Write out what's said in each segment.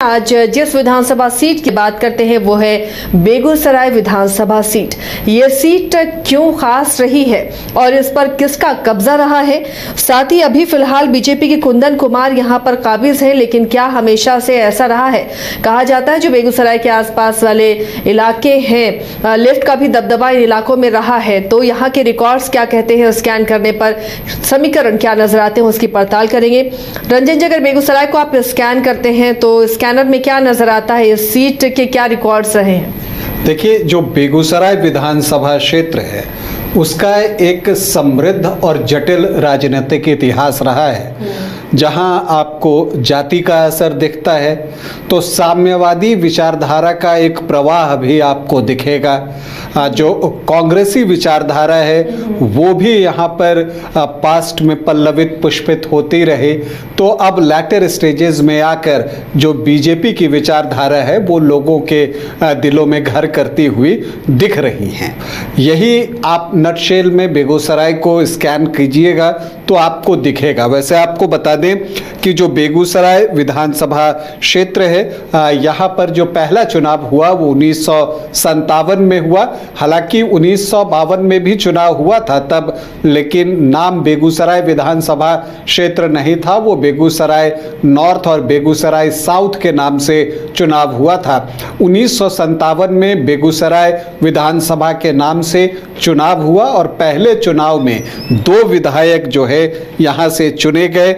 आज जिस विधानसभा सीट की बात करते हैं वो है बेगूसराय विधानसभा सीट। ये सीट क्यों खास रही है और इस पर किसका कब्जा रहा है। साथ ही अभी फिलहाल बीजेपी के कुंदन कुमार यहां पर काबिज हैं, लेकिन क्या हमेशा से ऐसा रहा है। कहा जाता है जो बेगूसराय के आसपास वाले इलाके हैं, लिफ्ट का भी दबदबा इन इलाकों में रहा है, तो यहाँ के रिकॉर्ड्स क्या कहते हैं, स्कैन करने पर समीकरण क्या नजर आते हैं उसकी पड़ताल करेंगे। रंजन जी, अगर बेगूसराय को आप स्कैन करते हैं तो स्कैनर में क्या नजर आता है, इस सीट के क्या रिकॉर्ड्स रहे हैं। देखिए, जो बेगूसराय विधानसभा क्षेत्र है उसका एक समृद्ध और जटिल राजनीतिक इतिहास रहा है, जहां आपको जाति का असर दिखता है तो साम्यवादी विचारधारा का एक प्रवाह भी आपको दिखेगा। जो कांग्रेसी विचारधारा है वो भी यहाँ पर पास्ट में पल्लवित पुष्पित होती रही, तो अब लैटर स्टेजेस में आकर जो बीजेपी की विचारधारा है वो लोगों के दिलों में घर करती हुई दिख रही हैं। यही आप नटशेल में बेगूसराय को स्कैन कीजिएगा तो आपको दिखेगा। वैसे आपको बता दें कि जो बेगूसराय विधानसभा क्षेत्र है, यहाँ पर जो पहला चुनाव हुआ वो 1957 में हुआ। हालांकि 1952 में भी चुनाव हुआ था तब, लेकिन नाम बेगूसराय विधानसभा क्षेत्र नहीं था, वो बेगूसराय नॉर्थ और बेगूसराय साउथ के नाम से चुनाव हुआ था। 1957 में बेगूसराय विधानसभा के नाम से चुनाव हुआ और पहले चुनाव में 2 विधायक जो है यहाँ से चुने गए।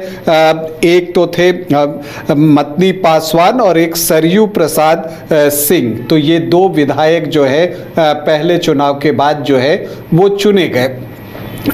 एक तो थे मतनी पासवान और एक सरयू प्रसाद सिंह। तो ये 2 विधायक जो है पहले चुनाव के बाद जो है वो चुने गए।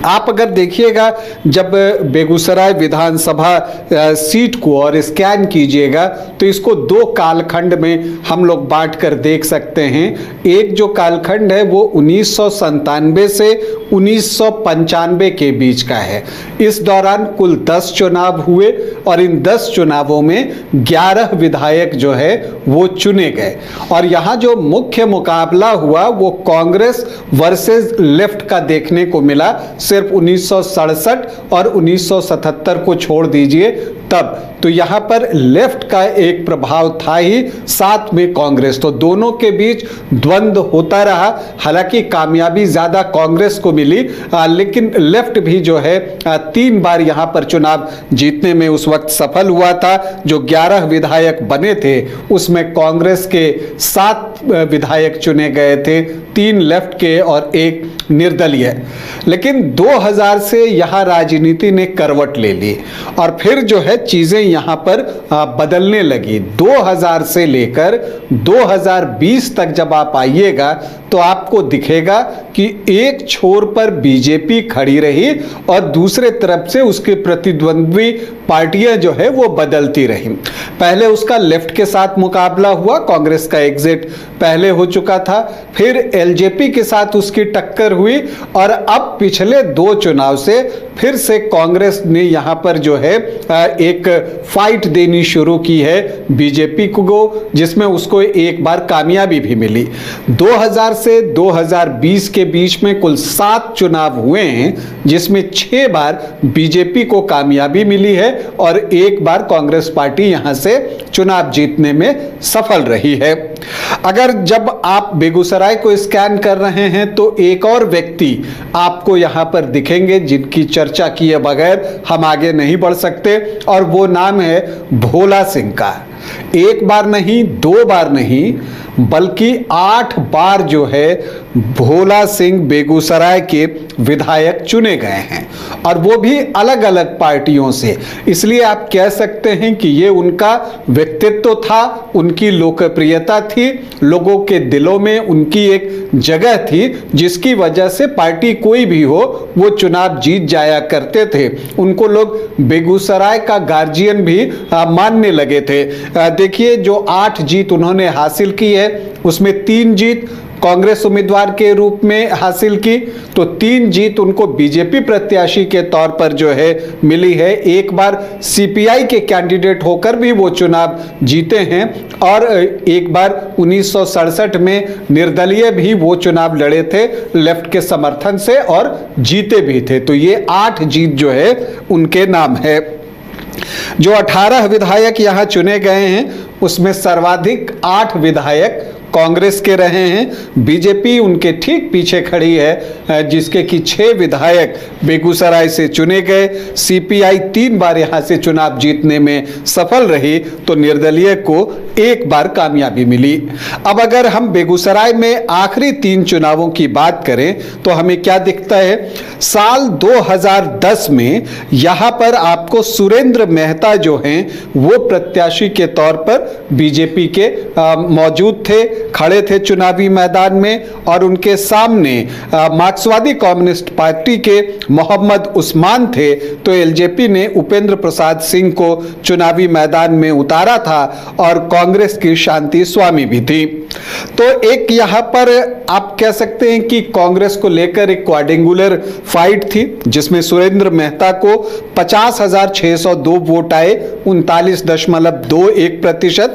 आप अगर देखिएगा, जब बेगूसराय विधानसभा सीट को और स्कैन कीजिएगा तो इसको 2 कालखंड में हम लोग बांट कर देख सकते हैं। एक जो कालखंड है वो 1997 से 1995 के बीच का है। इस दौरान कुल 10 चुनाव हुए और इन 10 चुनावों में 11 विधायक जो है वो चुने गए। और यहाँ जो मुख्य मुकाबला हुआ वो कांग्रेस वर्सेस लेफ्ट का देखने को मिला। सिर्फ 1967 और 1977 को छोड़ दीजिए तब, तो यहाँ पर लेफ्ट का एक प्रभाव था ही, साथ में कांग्रेस, तो दोनों के बीच द्वंद्व होता रहा। हालांकि कामयाबी ज्यादा कांग्रेस को मिली, लेकिन लेफ्ट भी जो है 3 बार यहाँ पर चुनाव जीतने में उस वक्त सफल हुआ था। जो 11 विधायक बने थे उसमें कांग्रेस के 7 विधायक चुने गए थे, 3 लेफ्ट के और 1 निर्दलीय। लेकिन 2000 से यहाँ राजनीति ने करवट ले ली और फिर जो है चीजें यहाँ पर बदलने लगी। 2000 से लेकर 2020 तक जब आप आइएगा तो आपको दिखेगा कि एक छोर पर बीजेपी खड़ी रही और दूसरे तरफ से उसके प्रतिद्वंद्वी पार्टियां जो है वो बदलती रही। पहले उसका लेफ्ट के साथ मुकाबला हुआ, कांग्रेस का एग्जिट पहले हो चुका था, फिर एलजेपी के साथ उसकी टक्कर हुई और अब पिछले 2 चुनाव से फिर से कांग्रेस ने यहाँ पर जो है एक फाइट देनी शुरू की है बीजेपी को, जिसमें उसको एक बार कामयाबी भी मिली। 2000 से 2020 के बीच में कुल 7 चुनाव हुए हैं, जिसमें 6 बार बीजेपी को कामयाबी मिली है और 1 बार कांग्रेस पार्टी यहां से चुनाव जीतने में सफल रही है। अगर जब आप बेगूसराय को स्कैन कर रहे हैं तो एक और व्यक्ति आपको यहां पर दिखेंगे जिनकी चर्चा किए बगैर हम आगे नहीं बढ़ सकते, और वो नाम है भोला सिंह का। 1 बार नहीं, 2 बार नहीं, बल्कि 8 बार जो है भोला सिंह बेगूसराय के विधायक चुने गए हैं, और वो भी अलग अलग पार्टियों से। इसलिए आप कह सकते हैं कि ये उनका व्यक्तित्व था, उनकी लोकप्रियता थी, लोगों के दिलों में उनकी एक जगह थी, जिसकी वजह से पार्टी कोई भी हो वो चुनाव जीत जाया करते थे। उनको लोग बेगूसराय का गार्जियन भी मानने लगे थे। देखिए, जो 8 जीत उन्होंने हासिल की है उसमें 3 जीत कांग्रेस उम्मीदवार के रूप में हासिल की, तो 3 जीत उनको बीजेपी प्रत्याशी के तौर पर जो है मिली है। 1 बार सीपीआई के कैंडिडेट होकर भी वो चुनाव जीते हैं और 1 बार 1967 में निर्दलीय भी वो चुनाव लड़े थे लेफ्ट के समर्थन से और जीते भी थे। तो ये 8 जीत जो है उनके नाम है। जो 18 विधायक यहाँ चुने गए हैं उसमें सर्वाधिक 8 विधायक कांग्रेस के रहे हैं। बीजेपी उनके ठीक पीछे खड़ी है, जिसके कि 6 विधायक बेगूसराय से चुने गए। सीपीआई 3 बार यहां से चुनाव जीतने में सफल रही, तो निर्दलीय को 1 बार कामयाबी मिली। अब अगर हम बेगूसराय में आखिरी 3 चुनावों की बात करें तो हमें क्या दिखता है। साल 2010 में यहां पर आपको सुरेंद्र मेहता जो हैं वो प्रत्याशी के तौर पर बीजेपी के मौजूद थे, खड़े थे चुनावी मैदान में, और उनके सामने मार्क्सवादी कम्युनिस्ट पार्टी के मोहम्मद उस्मान थे। तो एलजेपी ने उपेंद्र प्रसाद सिंह को चुनावी मैदान में उतारा था और कांग्रेस की शांति स्वामी भी थी। तो एक यहां पर आप कह सकते हैं कि कांग्रेस को लेकर एक क्वाड्रेंगुलर फाइट थी, जिसमें सुरेंद्र मेहता को 50,602 वोट आए, 39.21%,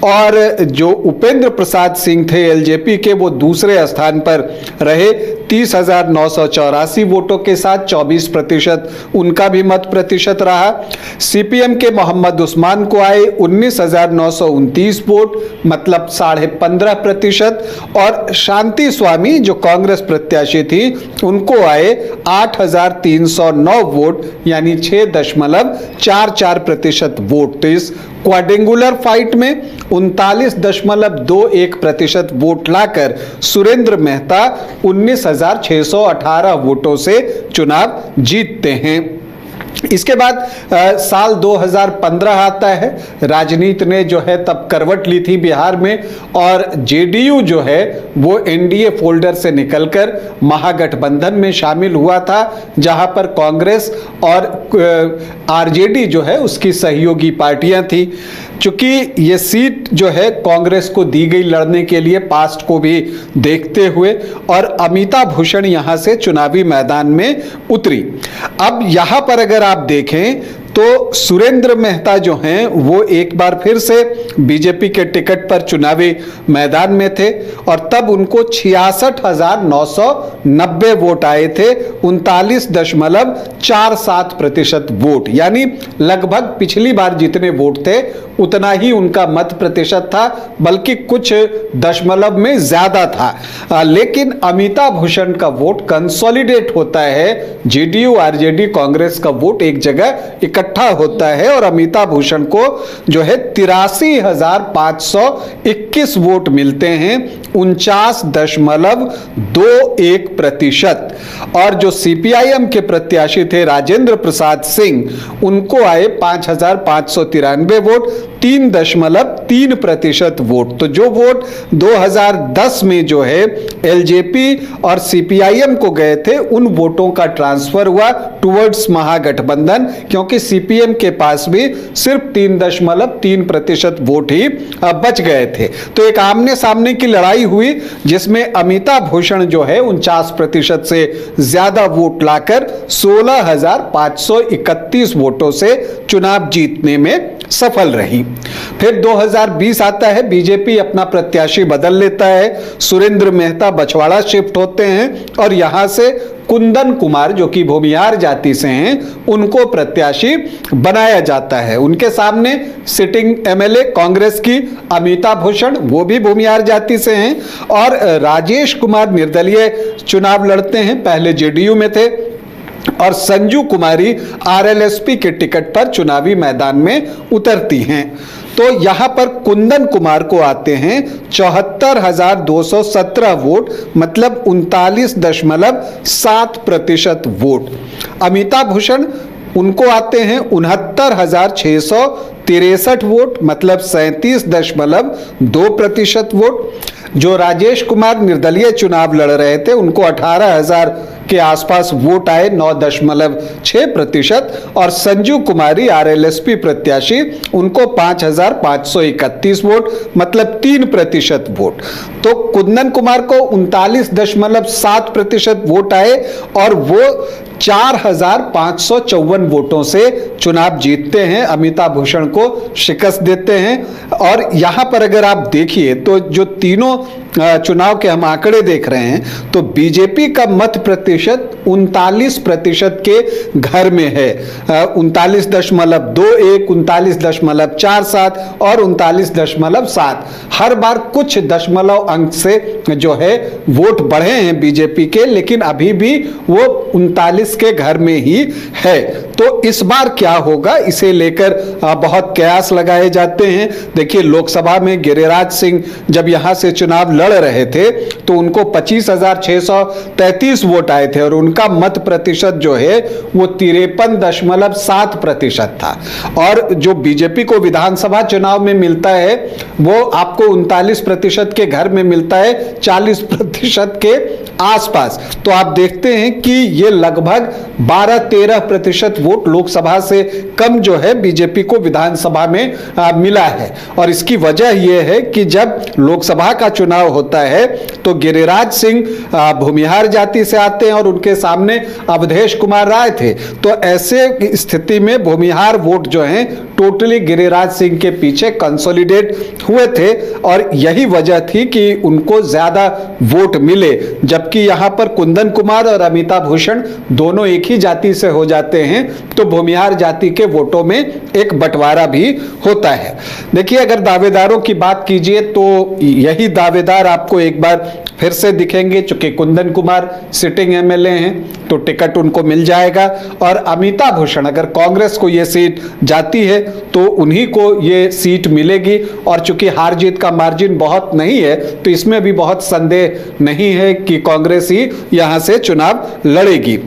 और जो उपेंद्र प्रसाद सिंह थे एलजेपी के, वो दूसरे स्थान पर रहे 30,984 वोटों के साथ, 24% उनका भी मत प्रतिशत रहा। सीपीएम के मोहम्मद उस्मान को आए 19,929 वोट, मतलब 15.5%, और शांति स्वामी जो कांग्रेस प्रत्याशी थी उनको आए 8,309 वोट, यानी 6.44% वोट। तो इस क्वाड्रेंगुलर फाइट में 39.21% वोट लाकर सुरेंद्र मेहता 19,618 वोटों से चुनाव जीतते हैं। इसके बाद साल 2015 आता है। राजनीति ने जो है तब करवट ली थी बिहार में, और जेडीयू जो है वो एनडीए फोल्डर से निकलकर महागठबंधन में शामिल हुआ था, जहां पर कांग्रेस और आरजेडी जो है उसकी सहयोगी पार्टियां थी। चूंकि ये सीट जो है कांग्रेस को दी गई लड़ने के लिए, पास्ट को भी देखते हुए, और अमिता भूषण यहां से चुनावी मैदान में उतरी। अब यहां पर अगर आप देखें तो सुरेंद्र मेहता जो हैं वो एक बार फिर से बीजेपी के टिकट पर चुनावी मैदान में थे, और तब उनको 66,990 वोट आए थे, 39.47% वोट, यानी लगभग पिछली बार जितने वोट थे उतना ही उनका मत प्रतिशत था, बल्कि कुछ दशमलव में ज्यादा था। लेकिन अमिता भूषण का वोट कंसोलिडेट होता है, जेडीयू आरजेडी कांग्रेस का वोट एक जगह इकट्ठा होता है, और अमिता भूषण को जो है 83,521 वोट मिलते हैं, 49.21%। और जो सीपीआईएम के प्रत्याशी थे राजेंद्र प्रसाद सिंह, उनको आए 5,593 वोट, 3.3% वोट। तो जो वोट 2010 में जो है एलजेपी और सीपीआईएम को गए थे, उन वोटों का ट्रांसफर हुआ टुवर्ड्स महागठबंधन, क्योंकि सीपीएम के पास भी सिर्फ 3.3% वोट ही बच गए थे। तो एक आमने सामने की लड़ाई हुई, जिसमें अमिता भूषण जो है 49% से ज्यादा वोट लाकर 16,531 वोटों से चुनाव जीतने में सफल रही। फिर 2020 आता है, बीजेपी अपना प्रत्याशी बदल लेता है, सुरेंद्र मेहता बछवाड़ा शिफ्ट होते हैं, और यहां से कुंदन कुमार जो कि भूमिहार जाति से हैं उनको प्रत्याशी बनाया जाता है। उनके सामने सिटिंग एमएलए कांग्रेस की अमिता भूषण, वो भी भूमिहार जाति से हैं, और राजेश कुमार निर्दलीय चुनाव लड़ते हैं, पहले जेडीयू में थे, और संजू कुमारी आरएलएसपी के टिकट पर चुनावी मैदान में उतरती हैं। तो यहां पर कुंदन कुमार को आते हैं 74,217 वोट, मतलब 39.7% वोट। अमिता भूषण, उनको आते हैं 69,663 वोट, मतलब 37.2% वोट। जो राजेश कुमार निर्दलीय चुनाव लड़ रहे थे, उनको 18,000 के आसपास वोट आए, 9.6%, और संजू कुमारी आरएलएसपी प्रत्याशी, उनको 5,531 वोट, मतलब 3% वोट। तो कुंदन कुमार को 39.7% वोट आए, और वो 4554 वोटों से चुनाव जीतते हैं, अमिताभ भूषण को शिकस्त देते हैं। और यहां पर अगर आप देखिए तो जो तीनों चुनाव के हम आंकड़े देख रहे हैं तो बीजेपी का मत प्रतिशत 39% के घर में है। 39.21, 39.47 और 39.7। हर बार कुछ दशमलव अंक से जो है वोट बढ़े हैं बीजेपी के, लेकिन अभी भी वो 39 के घर में ही है। तो इस बार क्या होगा, इसे लेकर बहुत कयास लगाए जाते हैं। देखिए, लोकसभा में गिरिराज सिंह जब यहां से चुनाव लड़ रहे थे तो उनको 25,633 वोट आए थे और उनका मत प्रतिशत जो है वो 53.7% था। और जो बीजेपी को विधानसभा चुनाव में मिलता है वो आपको 39% के घर में मिलता है, 40% के आसपास। तो आप देखते हैं कि ये लगभग 12-13% वोट लोकसभा से कम जो है बीजेपी को विधानसभा में मिला है। और इसकी वजह यह है कि जब लोकसभा का चुनाव होता है तो गिरिराज सिंह भूमिहार जाति से आते हैं और उनके सामने अवधेश कुमार राय थे। तो ऐसे स्थिति में भूमिहार वोट जो हैं टोटली गिरिराज सिंह के पीछे कंसोलिडेट हुए थे और यही वजह थी कि उनको ज्यादा वोट मिले। जबकि यहां पर कुंदन कुमार और अमिताभ भूषण दोनों एक ही जाति से हो जाते हैं तो भूमिहार जाति के वोटों में एक बंटवारा भी होता है। देखिए, अगर दावेदारों की बात कीजिए तो यही दावेदार आपको एक बार फिर से दिखेंगे। चूंकि कुंदन कुमार सिटिंग एमएलए हैं तो टिकट उनको मिल जाएगा और अमिताभ भूषण अगर कांग्रेस को यह सीट जाती है तो उन्हीं को ये सीट मिलेगी। और चूंकि हार जीत का मार्जिन बहुत नहीं है तो इसमें भी बहुत संदेह नहीं है कि कांग्रेस ही यहां से चुनाव लड़ेगी।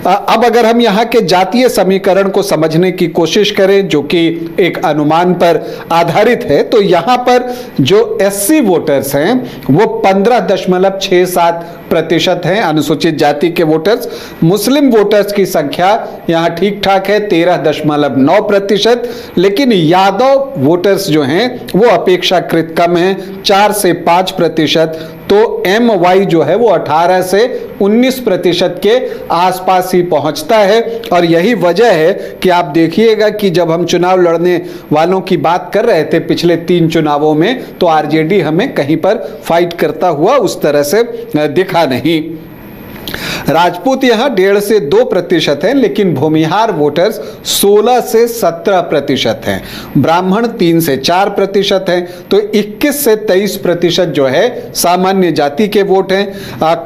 अब अगर हम यहां के जातीय समीकरण को समझने की कोशिश करें जो कि एक अनुमान पर आधारित है तो यहां पर जो एससी वोटर्स हैं वो 15.67% हैं, अनुसूचित जाति के वोटर्स। मुस्लिम वोटर्स की संख्या यहां ठीक ठाक है 13.9%, लेकिन यादव वोटर्स जो हैं वो अपेक्षाकृत कम है 4 से 5%। तो MY जो है वो 18 से 19% के आसपास ही पहुंचता है। और यही वजह है कि आप देखिएगा कि जब हम चुनाव लड़ने वालों की बात कर रहे थे पिछले 3 चुनावों में तो आरजेडी हमें कहीं पर फाइट करता हुआ उस तरह से दिखा नहीं। राजपूत यहां 1.5 से 2% हैं, लेकिन भूमिहार वोटर्स 16 से 17% हैं। ब्राह्मण 3 से 4% हैं। तो 21 से 23% जो है सामान्य जाति के वोट हैं।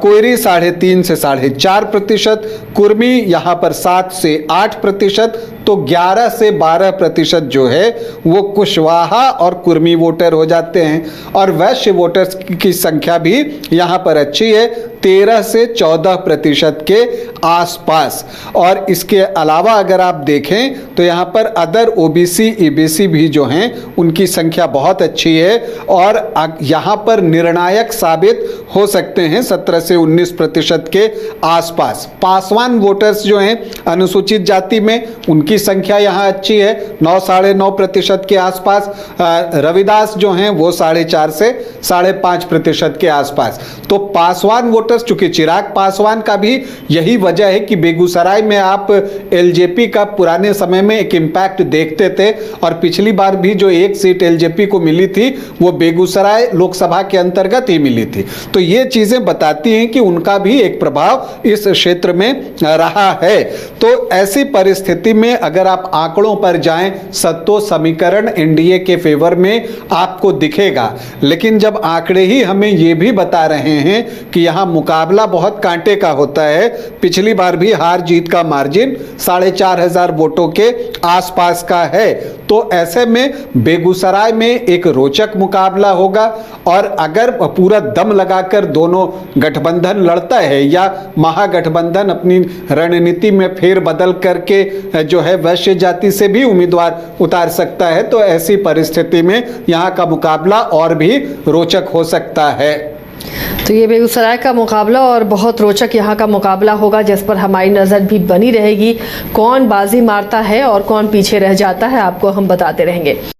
कोयरी 3.5 से 4.5%, कुर्मी यहां पर 7 से 8%, तो 11 से 12% जो है वो कुशवाहा और कुर्मी वोटर हो जाते हैं। और वैश्य वोटर्स की संख्या भी यहां पर अच्छी है 13 से 14% के आसपास। और इसके अलावा अगर आप देखें तो यहाँ पर अदर ओबीसी ईबीसी भी जो हैं उनकी संख्या बहुत अच्छी है और यहाँ पर निर्णायक साबित हो सकते हैं 17 से 19% के आसपास। पासवान वोटर्स जो हैं अनुसूचित जाति में उनकी संख्या यहाँ अच्छी है 9-9.5% के आसपास। रविदास जो हैं वो 4.5 से 5.5% के आसपास। तो पासवान वोटर्स, चूंकि चिराग पासवान का भी यही वजह है कि बेगूसराय में आप एलजेपी का पुराने समय में एक इम्पैक्ट देखते थे और पिछली बार भी जो एक सीट एलजेपी को मिली थी वो बेगूसराय लोकसभा के अंतर्गत ही मिली थी। तो ये चीजें बताती हैं कि उनका भी एक प्रभाव इस क्षेत्र में रहा है। तो ऐसी परिस्थिति में अगर आप आंकड़ों पर जाएं सत्तो समीकरण एनडीए के फेवर में आपको दिखेगा, लेकिन जब आंकड़े ही हमें ये भी बता रहे हैं कि यहां मुकाबला बहुत कांटे का होता है। पिछली बार भी हार जीत का मार्जिन 4,500 वोटों के आसपास का है। तो ऐसे में बेगूसराय में एक रोचक मुकाबला होगा और अगर पूरा दम लगाकर दोनों गठबंधन लड़ता है या महागठबंधन अपनी रणनीति में फेर बदल करके जो है वैश्य जाति से भी उम्मीदवार उतार सकता है, तो ऐसी परिस्थिति में यहाँ का मुकाबला और भी रोचक हो सकता है। तो ये बेगूसराय का मुकाबला और बहुत रोचक यहाँ का मुकाबला होगा जिस पर हमारी नज़र भी बनी रहेगी। कौन बाजी मारता है और कौन पीछे रह जाता है आपको हम बताते रहेंगे।